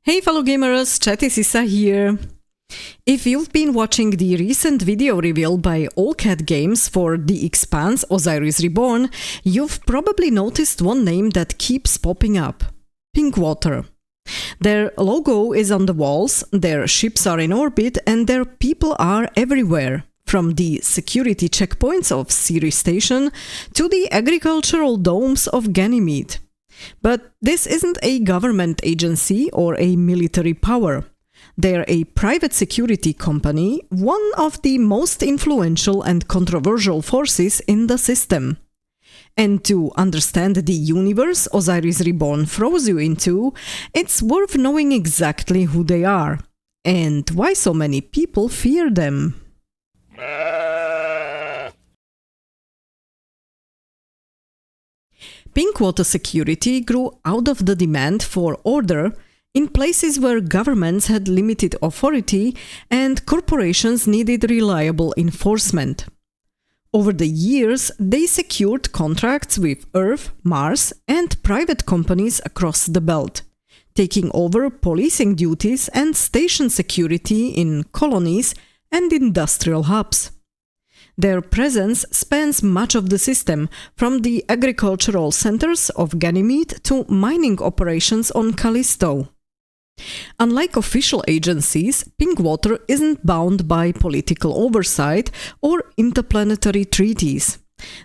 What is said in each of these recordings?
Hey fellow gamers, Chatty Sisa here. If you've been watching the recent video reveal by Owlcat Games for The Expanse, Osiris Reborn, you've probably noticed one name that keeps popping up: Pinkwater. Their logo is on the walls, their ships are in orbit, and their people are everywhere, from the security checkpoints of Ceres Station to the agricultural domes of Ganymede. But this isn't a government agency or a military power. They're a private security company, one of the most influential and controversial forces in the system. And to understand the universe Osiris Reborn throws you into, it's worth knowing exactly who they are, and why so many people fear them. Pinkwater Security grew out of the demand for order in places where governments had limited authority and corporations needed reliable enforcement. Over the years, they secured contracts with Earth, Mars, and private companies across the belt, taking over policing duties and station security in colonies and industrial hubs. Their presence spans much of the system, from the agricultural centers of Ganymede to mining operations on Callisto. Unlike official agencies, Pinkwater isn't bound by political oversight or interplanetary treaties.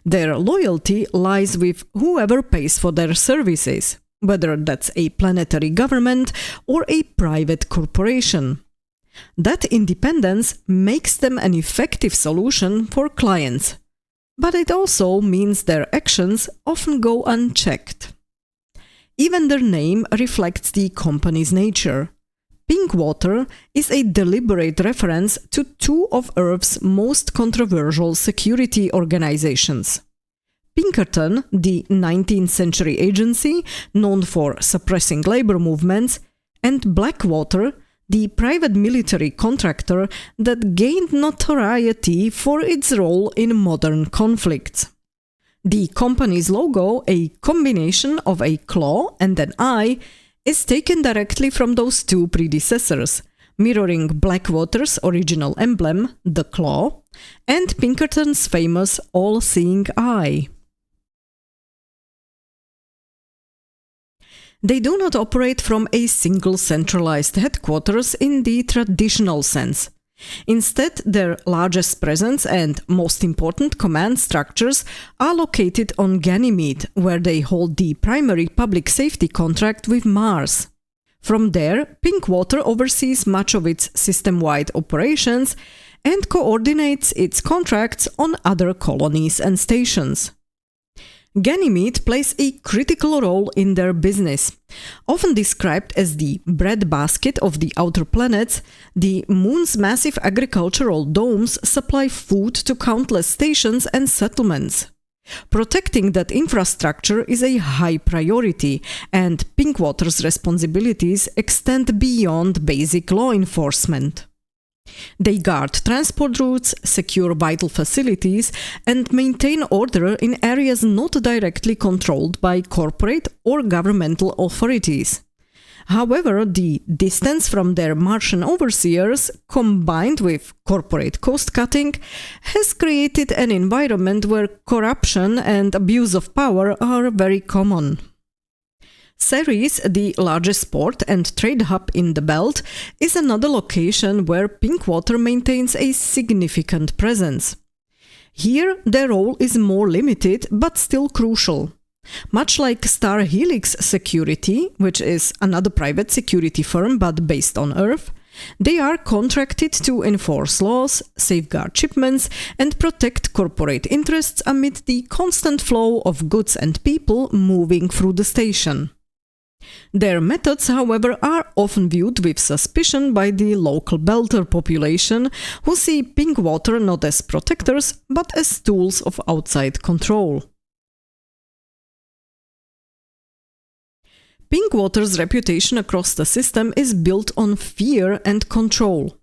Their loyalty lies with whoever pays for their services, whether that's a planetary government or a private corporation. That independence makes them an effective solution for clients, but it also means their actions often go unchecked. Even their name reflects the company's nature. Pinkwater is a deliberate reference to two of Earth's most controversial security organizations: Pinkerton, the 19th century agency known for suppressing labor movements, and Blackwater, the private military contractor that gained notoriety for its role in modern conflicts. The company's logo, a combination of a claw and an eye, is taken directly from those two predecessors, mirroring Blackwater's original emblem, the claw, and Pinkerton's famous all-seeing eye. They do not operate from a single centralized headquarters in the traditional sense. Instead, their largest presence and most important command structures are located on Ganymede, where they hold the primary public safety contract with Mars. From there, Pinkwater oversees much of its system-wide operations and coordinates its contracts on other colonies and stations. Ganymede plays a critical role in their business. Often described as the breadbasket of the outer planets, the moon's massive agricultural domes supply food to countless stations and settlements. Protecting that infrastructure is a high priority, and Pinkwater's responsibilities extend beyond basic law enforcement. They guard transport routes, secure vital facilities, and maintain order in areas not directly controlled by corporate or governmental authorities. However, the distance from their Martian overseers, combined with corporate cost-cutting, has created an environment where corruption and abuse of power are very common. Ceres, the largest port and trade hub in the belt, is another location where Pinkwater maintains a significant presence. Here, their role is more limited but still crucial. Much like Star Helix Security, which is another private security firm but based on Earth, they are contracted to enforce laws, safeguard shipments, and protect corporate interests amid the constant flow of goods and people moving through the station. Their methods, however, are often viewed with suspicion by the local belter population, who see Pinkwater not as protectors, but as tools of outside control. Pinkwater's reputation across the system is built on fear and control.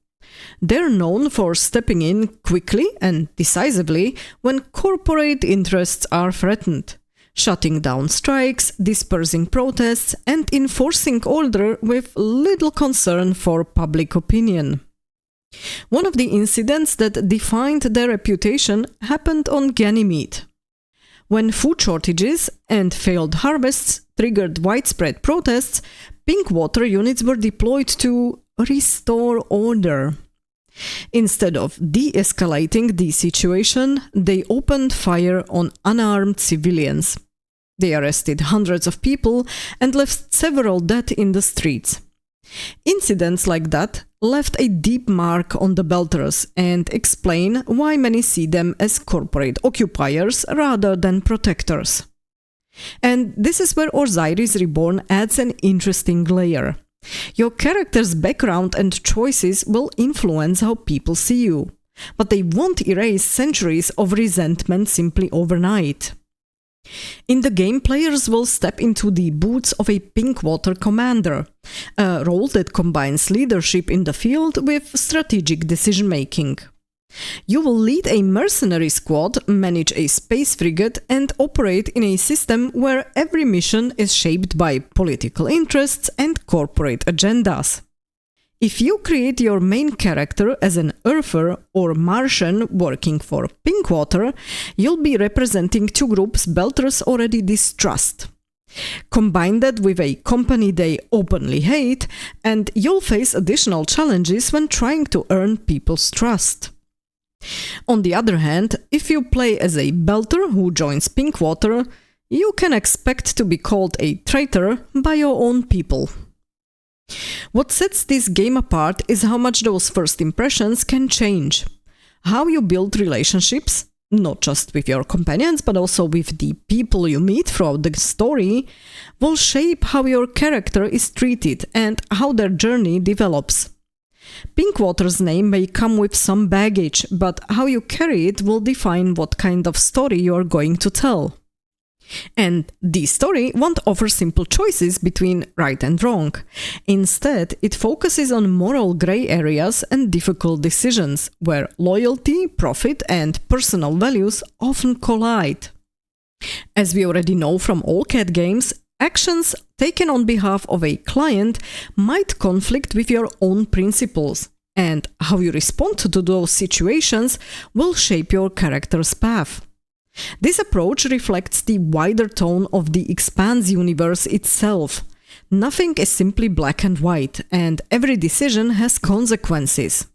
They're known for stepping in quickly and decisively when corporate interests are threatened. shutting down strikes, dispersing protests, and enforcing order with little concern for public opinion. One of the incidents that defined their reputation happened on Ganymede. When food shortages and failed harvests triggered widespread protests, Pinkwater units were deployed to restore order. Instead of de-escalating the situation, they opened fire on unarmed civilians. They arrested hundreds of people and left several dead in the streets. Incidents like that left a deep mark on the Belters and explain why many see them as corporate occupiers rather than protectors. And this is where Osiris Reborn adds an interesting layer. Your character's background and choices will influence how people see you, but they won't erase centuries of resentment simply overnight. In the game, players will step into the boots of a Pinkwater commander, a role that combines leadership in the field with strategic decision-making. You will lead a mercenary squad, manage a space frigate, and operate in a system where every mission is shaped by political interests and corporate agendas. If you create your main character as an Earther or Martian working for Pinkwater, you'll be representing two groups Belters already distrust. Combine that with a company they openly hate, and you'll face additional challenges when trying to earn people's trust. On the other hand, if you play as a Belter who joins Pinkwater, you can expect to be called a traitor by your own people. What sets this game apart is how much those first impressions can change. How you build relationships, not just with your companions but also with the people you meet throughout the story, will shape how your character is treated and how their journey develops. Pinkwater's name may come with some baggage, but how you carry it will define what kind of story you are going to tell. And the story won't offer simple choices between right and wrong. Instead, it focuses on moral grey areas and difficult decisions, where loyalty, profit, and personal values often collide. As we already know from Owlcat Games, actions taken on behalf of a client might conflict with your own principles, and how you respond to those situations will shape your character's path. This approach reflects the wider tone of the Expanse universe itself. Nothing is simply black and white, and every decision has consequences.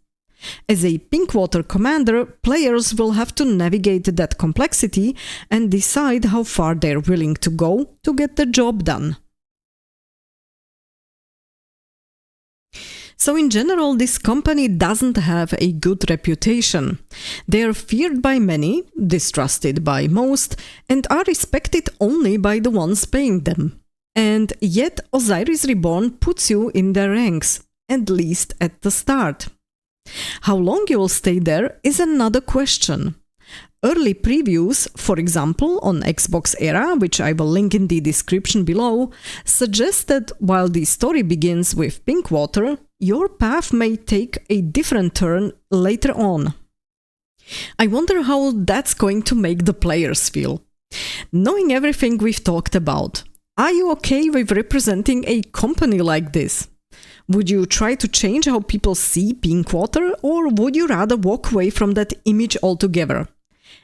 As a Pinkwater commander, players will have to navigate that complexity and decide how far they're willing to go to get the job done. So in general, this company doesn't have a good reputation. They are feared by many, distrusted by most, and are respected only by the ones paying them. And yet Osiris Reborn puts you in their ranks, at least at the start. How long you will stay there is another question. Early previews, for example on Xbox Era, which I will link in the description below, suggest that while the story begins with Pinkwater, your path may take a different turn later on. I wonder how that's going to make the players feel. Knowing everything we've talked about, are you okay with representing a company like this? Would you try to change how people see Pinkwater, or would you rather walk away from that image altogether?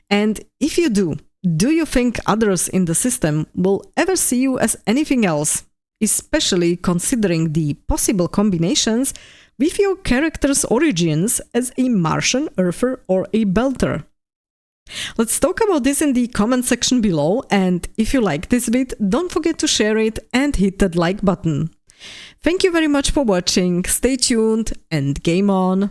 And if you do you think others in the system will ever see you as anything else, especially considering the possible combinations with your character's origins as a Martian, Earther, or a Belter? Let's talk about this in the comment section below, and if you like this vid, don't forget to share it and hit that like button. Thank you very much for watching, stay tuned and game on!